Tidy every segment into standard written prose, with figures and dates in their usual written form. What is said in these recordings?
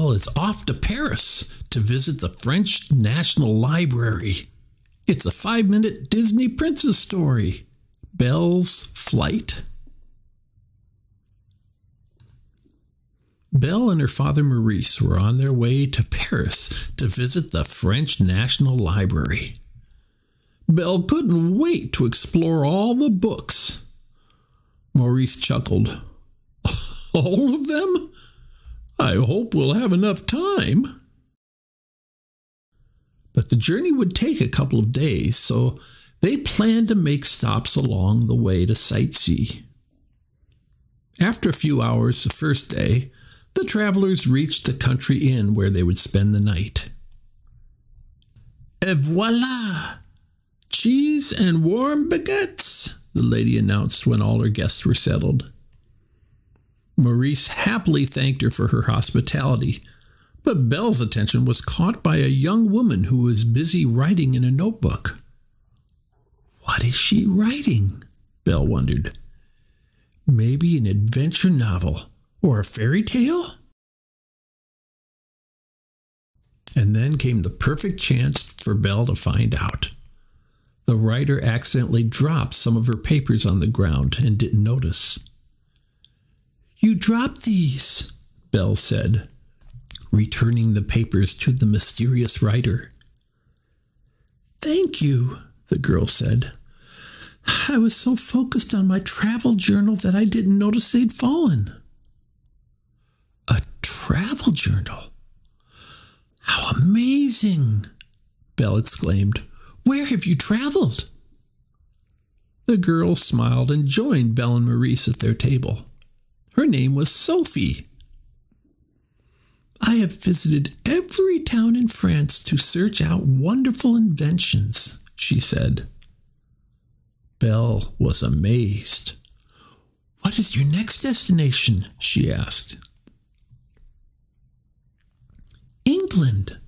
Belle is off to Paris to visit the French National Library. It's a 5-minute Disney princess story, Belle's Flight. Belle and her father Maurice were on their way to Paris to visit the French National Library. Belle couldn't wait to explore all the books. Maurice chuckled. All of them? I hope we'll have enough time. But the journey would take a couple of days, so they planned to make stops along the way to sightsee. After a few hours the first day, the travelers reached a country inn where they would spend the night. Et voilà! Cheese and warm baguettes, the lady announced when all her guests were settled. Maurice happily thanked her for her hospitality, but Belle's attention was caught by a young woman who was busy writing in a notebook. What is she writing? Belle wondered. Maybe an adventure novel or a fairy tale? And then came the perfect chance for Belle to find out. The writer accidentally dropped some of her papers on the ground and didn't notice. You dropped these, Belle said, returning the papers to the mysterious writer. Thank you, the girl said. I was so focused on my travel journal that I didn't notice they'd fallen. A travel journal? How amazing! Belle exclaimed. Where have you traveled? The girl smiled and joined Belle and Maurice at their table. Her name was Sophie. I have visited every town in France to search out wonderful inventions, she said. Belle was amazed. What is your next destination? She asked. England.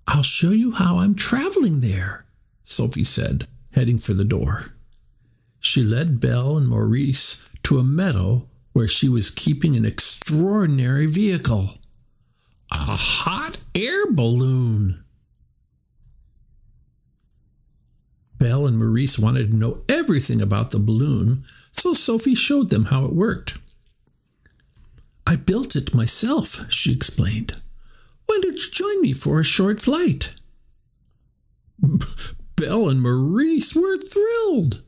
I'll show you how I'm traveling there, Sophie said, heading for the door. She led Belle and Maurice to a meadow where she was keeping an extraordinary vehicle. A hot air balloon. Belle and Maurice wanted to know everything about the balloon, so Sophie showed them how it worked. I built it myself, she explained. Why don't you join me for a short flight? Belle and Maurice were thrilled.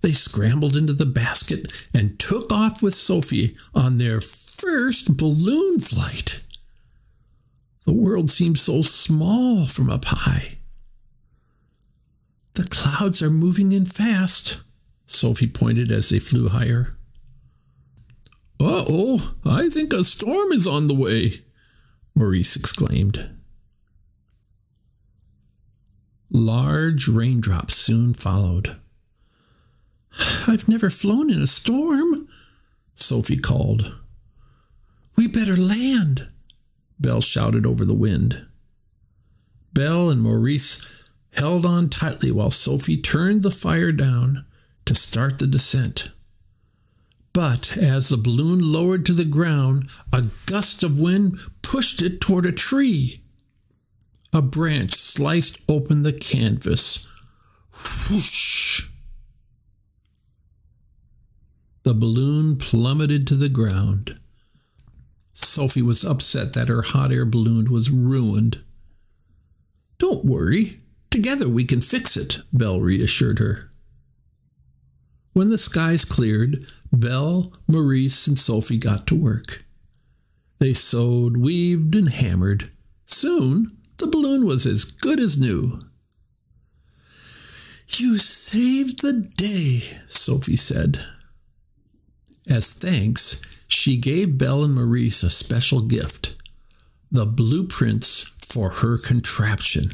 They scrambled into the basket and took off with Sophie on their first balloon flight. The world seemed so small from up high. The clouds are moving in fast, Sophie pointed as they flew higher. Uh-oh, I think a storm is on the way, Maurice exclaimed. Large raindrops soon followed. I've never flown in a storm, Sophie called. We better land, Belle shouted over the wind. Belle and Maurice held on tightly while Sophie turned the fire down to start the descent. But as the balloon lowered to the ground, a gust of wind pushed it toward a tree. A branch sliced open the canvas. Whoosh! The balloon plummeted to the ground. Sophie was upset that her hot air balloon was ruined. Don't worry. Together we can fix it, Belle reassured her. When the skies cleared, Belle, Maurice, and Sophie got to work. They sewed, weaved, and hammered. Soon, the balloon was as good as new. You saved the day, Sophie said. As thanks, she gave Belle and Maurice a special gift, the blueprints for her contraption.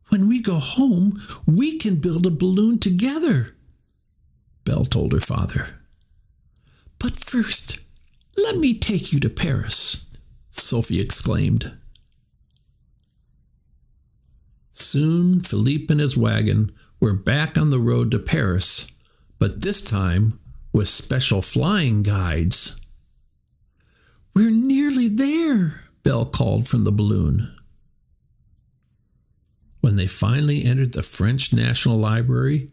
When we go home, we can build a balloon together, Belle told her father. But first, let me take you to Paris, Sophie exclaimed. Soon, Philippe and his wagon were back on the road to Paris, but this time with special flying guides. We're nearly there, Belle called from the balloon. When they finally entered the French National Library,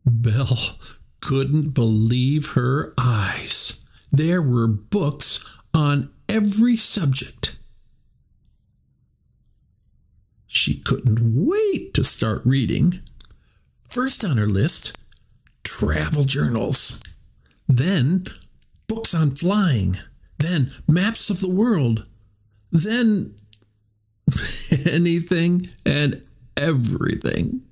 Belle couldn't believe her eyes. There were books on every subject. She couldn't wait to start reading. First on her list, travel journals. Then books on flying. Then maps of the world. Then anything and everything.